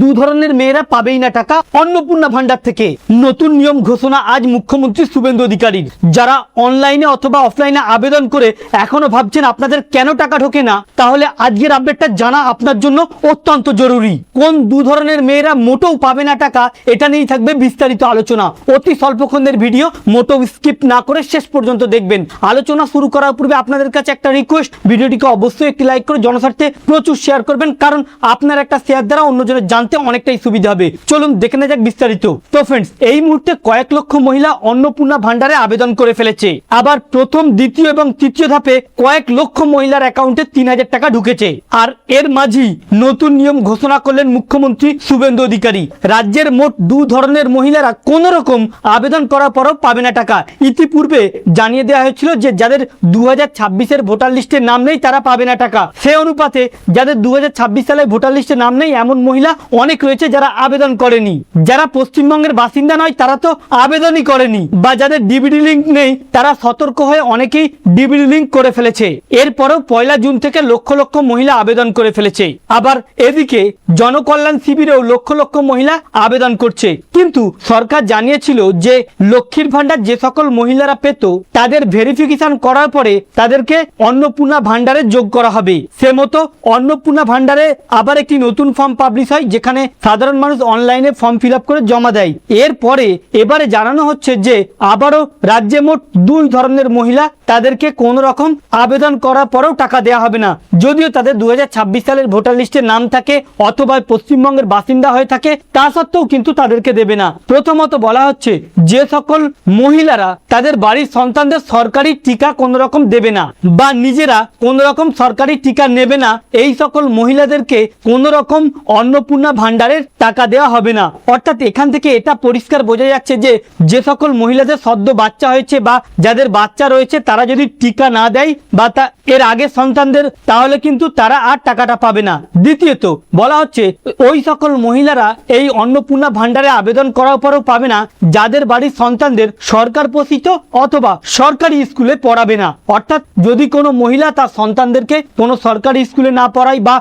দু ধরনের মেয়েরা পাবেই না টাকা অন্নপূর্ণা ভান্ডার থেকে। নতুন নিয়ম ঘোষণা আজ মুখ্যমন্ত্রী শুভেন্দু অধিকারীর। যারা অনলাইনে অথবা অফলাইনে আবেদন করে এখনো ভাবছেন আপনাদের কেন টাকা ঢোকে না, তাহলে আজকের আপডেটটা জানা আপনার জন্য অত্যন্ত জরুরি। কোন দু ধরনের মেয়েরা মোটেও পাবে না টাকা, এটা নিয়েই থাকবে বিস্তারিত আলোচনা। অতি স্বল্পক্ষণের ভিডিও, মোটেও স্কিপ না করে শেষ পর্যন্ত দেখবেন। আলোচনা শুরু করার পূর্বে আপনাদের কাছে একটা রিকোয়েস্ট, ভিডিওটিকে অবশ্যই একটি লাইক করে জনস্বার্থে প্রচুর শেয়ার করবেন, কারণ আপনার একটা শেয়ার দ্বারা অন্যজনের জানতে অনেকটাই সুবিধা হবে। চলুন দেখে নেওয়া যাক বিস্তারিত। তো ফ্রেন্ডস, এই মুহূর্তে কয়েক লক্ষ মহিলা অন্নপূর্ণা ভান্ডারে আবেদন করে ফেলেছে। আবার প্রথম, দ্বিতীয় এবং তৃতীয় ধাপে কয়েক লক্ষ মহিলার অ্যাকাউন্টে ৩,০০০ টাকা ঢুকেছে। আর এর মাঝেই নতুন নিয়ম ঘোষণা করলেন মুখ্যমন্ত্রী শুভেন্দু অধিকারী। রাজ্যের মোট দু ধরনের মহিলারা কোন রকম আবেদন করার পরও পাবে না টাকা। ইতিপূর্বে জানিয়ে দেওয়া হয়েছিল যে যাদের 2026-এর ভোটার লিস্টে নাম নেই তারা পাবে না টাকা। সে অনুপাতে যাদের 2026 সালে ভোটার লিস্টে নাম নেই এমন মহিলা অনেক রয়েছে যারা আবেদন করেনি। যারা পশ্চিমবঙ্গের বাসিন্দা নয় তারা তো আবেদনই করেনি, বা যাদের ডিবিডি লিঙ্ক নেই তারা সতর্ক হয়ে অনেকেই ডিবিডি লিঙ্ক করে ফেলেছে। এরপরও 1 জুন থেকে লক্ষ লক্ষ মহিলা আবেদন করে ফেলেছে। আবার এদিকে জনকল্যাণ শিবিরেও লক্ষ লক্ষ মহিলা আবেদন করছে। কিন্তু সরকার জানিয়েছিল যে লক্ষ্মীর ভান্ডার যে সকল মহিলারা পেত তাদের ভেরিফিকেশন করার পরে তাদেরকে অন্নপূর্ণা ভান্ডারে যোগ করা হবে। সে মতো অন্নপূর্ণা ভান্ডারে আবার একটি নতুন ফর্ম পাবলিশ হয়, যেখানে সাধারণ মানুষ অনলাইনে ফর্ম ফিল আপ করে জমা দেয়। এরপরে এবারে জানানো হচ্ছে যে আবারও রাজ্যে মোট 2 ধরনের মহিলা তাদেরকে কোন রকম আবেদন করার পরেও টাকা দেওয়া হবে না, যদিও তাদের 2026 সালের ভোটার লিস্টে নাম থাকে অথবা পশ্চিমবঙ্গের বাসিন্দা হয়ে থাকে, তা সত্ত্বেও কিন্তু তাদেরকে দেবে না। প্রথমত বলা হচ্ছে যে সকল মহিলারা তাদের বাড়ির সন্তানদের সরকারি টিকা কোন রকম দেবে না বা নিজেরা কোন রকম সরকারি টিকা নেবে না, এই সকল মহিলাদেরকে কোন রকম অন্নপূর্ণা ভান্ডারের টাকা দেওয়া হবে না। অর্থাৎ এখান থেকে এটা পরিষ্কার বোঝা যাচ্ছে যে যে সকল মহিলাদের সদ্য বাচ্চা হয়েছে বা যাদের বাচ্চা রয়েছে তারা যদি টিকা না দেয় বা এর আগে সন্তানদের, তাহলে কিন্তু তারা আর টাকাটা পাবে না। দ্বিতীয়ত বলা হচ্ছে ওই সকল মহিলারা এই অন্নপূর্ণা ভান্ডারে আবেদন করার পরেও পাবে না যাদের বাড়ির সন্তানদের সরকার পোষিত অথবা সরকারি স্কুলে পড়াবে না। অর্থাৎ যদি কোনো মহিলা তার সন্তানদেরকে কোনো সরকারি স্কুলে না পড়ায় বা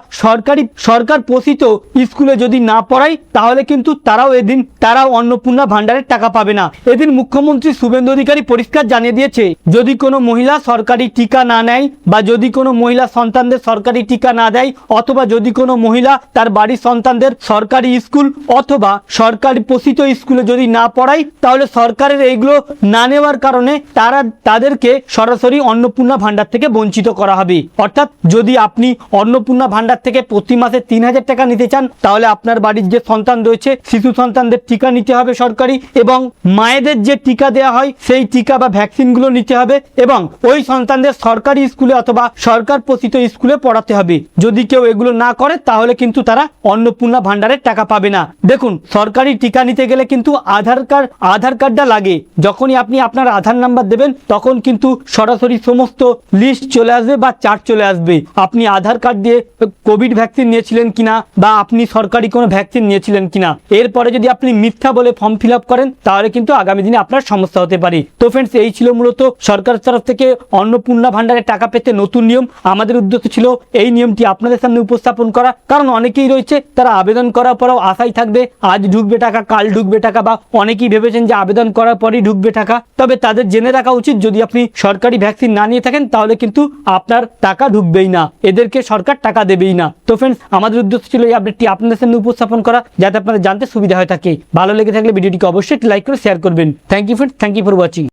সরকার পোষিত স্কুলে যদি না পড়ায়, তাহলে কিন্তু তারাও অন্নপূর্ণা ভান্ডারের টাকা পাবে না। এদিন মুখ্যমন্ত্রী শুভেন্দু অধিকারী পরিষ্কার জানিয়ে দিয়েছে, যদি কোনো মহিলা সরকারি টিকা না নেয় বা যদি কোনো মহিলা সন্তানদের সরকারি টিকা না দেয় অথবা যদি কোনো মহিলা তার বাড়ির সন্তানদের সরকারি স্কুল অথবা সরকারি পোষিত স্কুলে যদি না পড়ায়, তাহলে সরকারের এইগুলো না নেওয়ার কারণে তাদেরকে সরাসরি অন্নপূর্ণা ভান্ডার থেকে বঞ্চিত করা হবে। অর্থাৎ যদি আপনি অন্নপূর্ণা ভান্ডার থেকে প্রতি মাসে ৩,০০০ টাকা নিতে চান, তাহলে আপনার বাড়ির যে সন্তান রয়েছে শিশু সন্তানদের টিকা নিতে হবে সরকারি, এবং মায়েদের যে টিকা দেওয়া হয় সেই টিকা বা ভ্যাকসিনগুলো নিতে হবে, এবং ওই সন্তানদের সরকারি স্কুলে অথবা সরকার পোষিত স্কুলে পড়াতে হবে। যদি কেউ এগুলো না করে তাহলে কিন্তু তারা অন্নপূর্ণা ভান্ডারের টাকা পাবে না। দেখুন, সরকারি টিকা নিতে গেলে কিন্তু আধার কার্ডটা লাগে। যখনই আপনি আপনার আধার নাম্বার দেবেন তখন কিন্তু সরাসরি সমস্ত লিস্ট চলে আসবে বা চার্ট চলে আসবে আপনি আধার কার্ড দিয়ে কোভিড ভ্যাকসিন নিয়েছিলেন কিনা বা আপনি সরকারি কোনো ভ্যাকসিন নিয়েছিলেন কিনা। এরপরে যদি আপনি মিথ্যা বলে ফর্ম ফিল আপ করেন তাহলে কিন্তু আগামী দিনে আপনার সমস্যা হতে পারে। তো ফ্রেন্ডস, এই ছিল মূলত সরকারের তরফ থেকে অন্নপূর্ণা ভান্ডারে টাকা পেতে নতুন নিয়ম। আমাদের উদ্দেশ্য ছিল এই নিয়মটি আপনাদের সামনে উপস্থাপন করা, কারণ অনেকেই রয়েছে তারা আবেদন করার পরেও আশায় থাকবে আজ ঢুকবে টাকা, কাল ঢুকবে টাকা, বা অনেকেই ভেবেছেন যে আবেদন করার পরেই ঢুকবে টাকা। তবে তাদের জেনে রাখা উচিত, যদি আপনি সরকারি ভ্যাকসিন না নিয়ে থাকেন তাহলে কিন্তু আপনার টাকা ঢুকবেই না, এদেরকে সরকার টাকা দেবেই না। তো ফ্রেন্ডস, আমাদের উদ্দেশ্য ছিল এই আপডেটটি আপনাদের সামনে উপস্থাপন করা, যাতে আপনাদের জানতে সুবিধা হয়ে থাকে। ভালো লেগে থাকলে ভিডিওটিকে অবশ্যই লাইক করে শেয়ার করবেন। Thank you friends, thank you for watching.